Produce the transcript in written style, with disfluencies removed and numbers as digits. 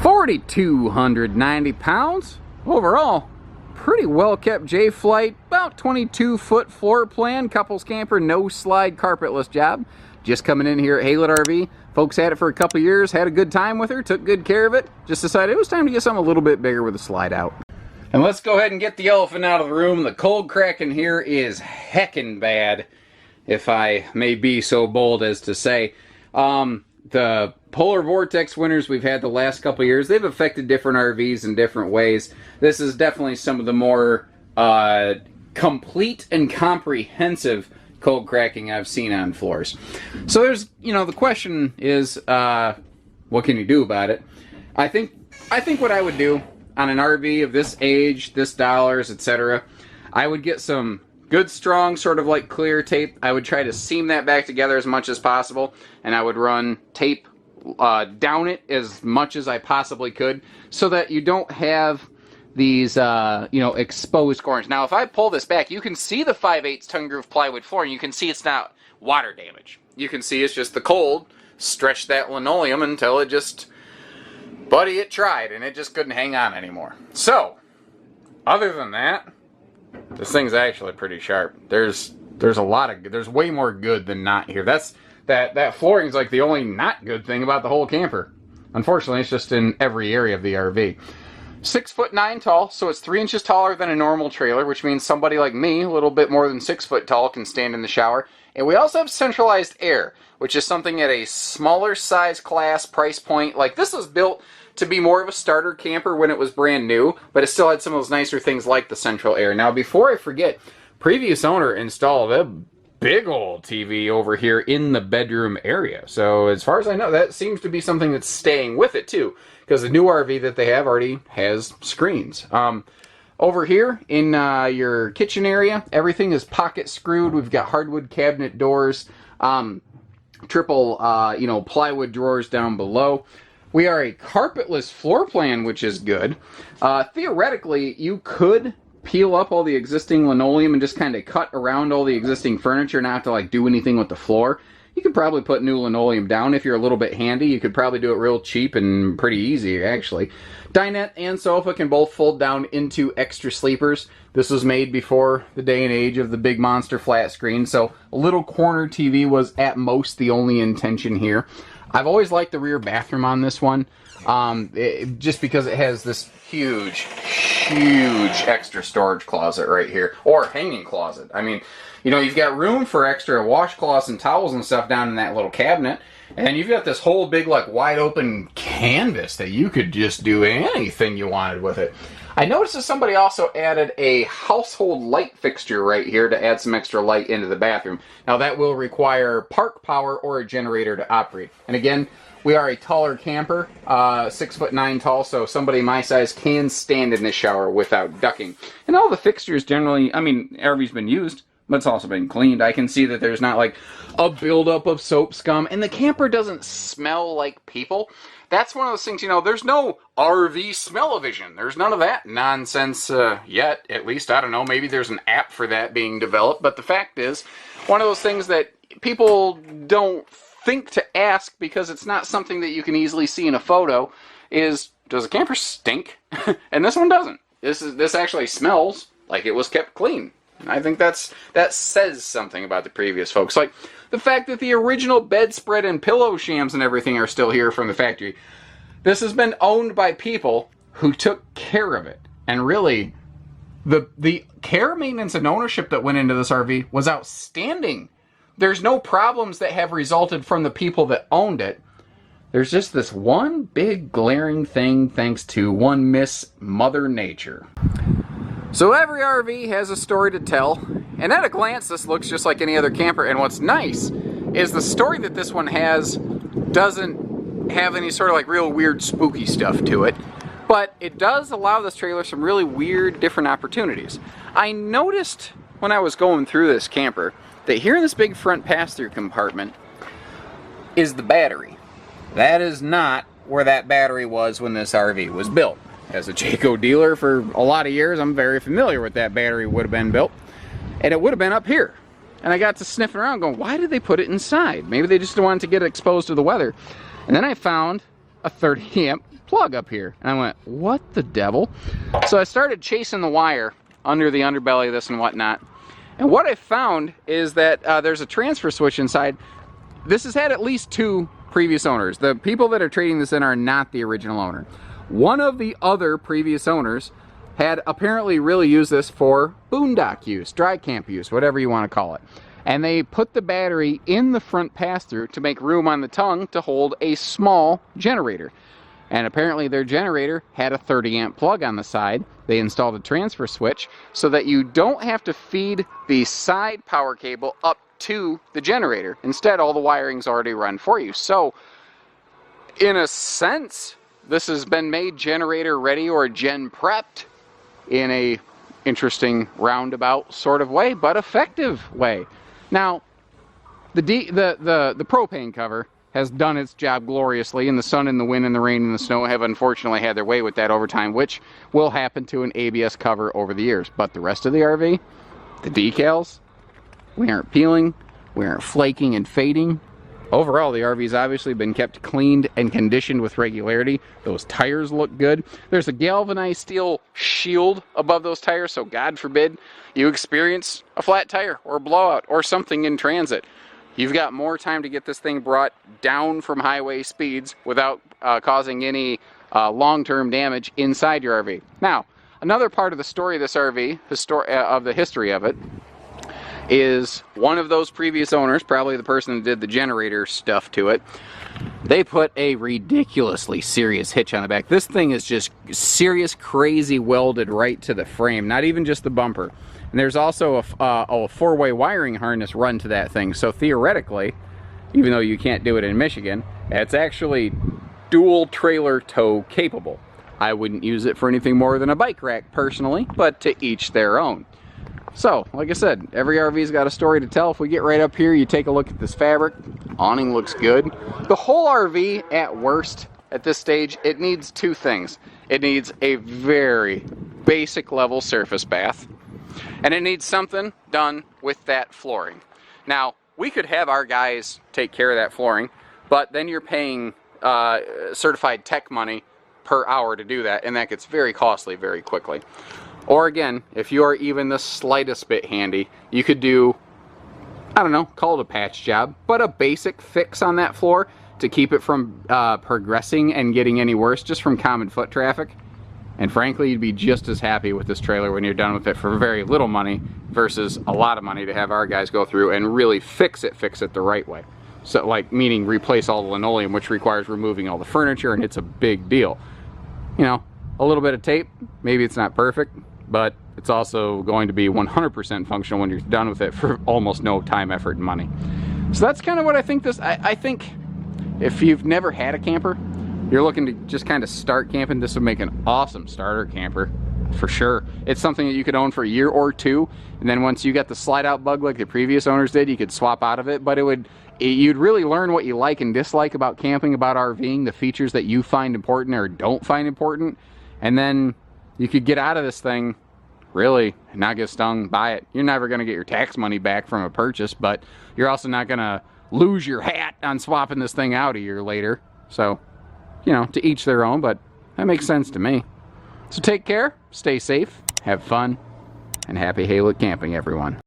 4,290 pounds. Overall, pretty well kept J-Flight, about 22-foot floor plan, couples camper, no slide, carpetless job. Just coming in here at Haylet RV. Folks had it for a couple years, had a good time with her, took good care of it. Just decided it was time to get something a little bit bigger with a slide out. And let's go ahead and get the elephant out of the room. The cold crack in here is heckin' bad, if I may be so bold as to say. The polar vortex winters we've had the last couple years, they've affected different RVs in different ways. This is definitely some of the more complete and comprehensive cold cracking I've seen on floors. So there's, the question is, what can you do about it? I think what I would do on an RV of this age, this dollars, etc., I would get some good strong sort of like clear tape. I would try to seam that back together as much as possible, and I would run tape down it as much as I possibly could so that you don't have these exposed corners. Now if I pull this back, you can see the 5/8 tongue groove plywood floor, and you can see it's not water damage. You can see it's just the cold stretched that linoleum until it just, buddy, it tried and it just couldn't hang on anymore. So other than that, this thing's actually pretty sharp. There's way more good than not here. That flooring's like the only not good thing about the whole camper. Unfortunately, it's just in every area of the RV. 6'9" tall, so it's 3 inches taller than a normal trailer, which means somebody like me, a little bit more than 6 foot tall, can stand in the shower. And we also have centralized air, which is something at a smaller size class price point. Like, this was built to be more of a starter camper when it was brand new, but it still had some of those nicer things like the central air. Now, before I forget, previous owner installed a big old TV over here in the bedroom area. So as far as I know, that seems to be something that's staying with it too, because the new RV that they have already has screens. Over here in your kitchen area, everything is pocket screwed. We've got hardwood cabinet doors, triple plywood drawers down below. We are a carpetless floor plan, which is good. Theoretically, you could peel up all the existing linoleum and just kind of cut around all the existing furniture, not to like do anything with the floor. You could probably put new linoleum down if you're a little bit handy. You could probably do it real cheap and pretty easy, actually. Dinette and sofa can both fold down into extra sleepers. This was made before the day and age of the big monster flat screen, so a little corner TV was at most the only intention here. I've always liked the rear bathroom on this one, just because it has this huge extra storage closet right here, or hanging closet. I mean, you've got room for extra washcloths and towels and stuff down in that little cabinet, and you've got this whole big, like, wide open canvas that you could just do anything you wanted with it. I noticed that somebody also added a household light fixture right here to add some extra light into the bathroom. Now that will require park power or a generator to operate. And again, we are a taller camper, 6'9" tall, so somebody my size can stand in this shower without ducking. And all the fixtures generally, I mean, RV's been used, but it's also been cleaned. I can see that there's not like a buildup of soap scum, and the camper doesn't smell like people. That's one of those things, there's no RV smell-o-vision. There's none of that nonsense yet, at least. I don't know, maybe there's an app for that being developed, but the fact is, one of those things that people don't think to ask because it's not something that you can easily see in a photo is, does a camper stink? And this one doesn't. This actually smells like it was kept clean. And I think that says something about the previous folks. Like the fact that the original bedspread and pillow shams and everything are still here from the factory. This has been owned by people who took care of it. And really, the care, maintenance, and ownership that went into this RV was outstanding. There's no problems that have resulted from the people that owned it. There's just this one big glaring thing thanks to one Miss Mother Nature. So every RV has a story to tell, and at a glance this looks just like any other camper, and what's nice is the story that this one has doesn't have any sort of like real weird spooky stuff to it, but it does allow this trailer some really weird different opportunities. I noticed when I was going through this camper that here in this big front pass-through compartment is the battery. That is not where that battery was when this RV was built. As a Jayco dealer for a lot of years, I'm very familiar with that battery would have been built. And it would have been up here. And I got to sniffing around going, why did they put it inside? Maybe they just wanted to get it exposed to the weather. And then I found a 30 amp plug up here. And I went, what the devil? So I started chasing the wire under the underbelly of this and whatnot. And what I found is that there's a transfer switch inside. This has had at least 2 previous owners. The people that are trading this in are not the original owner. One of the other previous owners had apparently really used this for boondock use, dry camp use, whatever you want to call it. And they put the battery in the front pass-through to make room on the tongue to hold a small generator. And apparently their generator had a 30 amp plug on the side. They installed a transfer switch so that you don't have to feed the side power cable up to the generator. Instead, all the wiring's already run for you. So, in a sense, this has been made generator ready or gen prepped in a interesting roundabout sort of way, but effective way. Now, the propane cover has done its job gloriously, and the sun and the wind and the rain and the snow have unfortunately had their way with that over time, which will happen to an ABS cover over the years. But the rest of the RV, the decals, we aren't peeling, we aren't flaking and fading. Overall, the RV's obviously been kept cleaned and conditioned with regularity. Those tires look good. There's a galvanized steel shield above those tires, so God forbid you experience a flat tire or a blowout or something in transit. You've got more time to get this thing brought down from highway speeds without causing any long-term damage inside your RV. Now, another part of the story of this RV, of the history of it, is one of those previous owners, probably the person that did the generator stuff to it, they put a ridiculously serious hitch on the back. This thing is just serious, crazy welded right to the frame, not even just the bumper. And there's also a 4-way wiring harness run to that thing. So theoretically, even though you can't do it in Michigan, it's actually dual trailer tow capable. I wouldn't use it for anything more than a bike rack personally, but to each their own. So, like I said, every RV's got a story to tell. If we get right up here, you take a look at this fabric. Awning looks good. The whole RV, at worst, at this stage, it needs 2 things. It needs a very basic level surface bath, and it needs something done with that flooring. Now, we could have our guys take care of that flooring, but then you're paying certified tech money per hour to do that, and that gets very costly very quickly. Or again, if you are even the slightest bit handy, you could do, I don't know, call it a patch job, but a basic fix on that floor to keep it from progressing and getting any worse just from common foot traffic. And frankly, you'd be just as happy with this trailer when you're done with it for very little money versus a lot of money to have our guys go through and really fix it the right way. So, like, meaning replace all the linoleum, which requires removing all the furniture, and it's a big deal. You know, a little bit of tape, maybe it's not perfect, but it's also going to be 100% functional when you're done with it for almost no time, effort, and money. So that's kind of what I think I think if you've never had a camper, you're looking to just kind of start camping, this would make an awesome starter camper, for sure. It's something that you could own for a year or 2, and then once you got the slide out bug like the previous owners did, you could swap out of it, but you'd really learn what you like and dislike about camping, about RVing, the features that you find important or don't find important, and then you could get out of this thing, really, and not get stung by it. You're never going to get your tax money back from a purchase, but you're also not going to lose your hat on swapping this thing out a year later. So, you know, to each their own, but that makes sense to me. So take care, stay safe, have fun, and happy Haylet camping, everyone.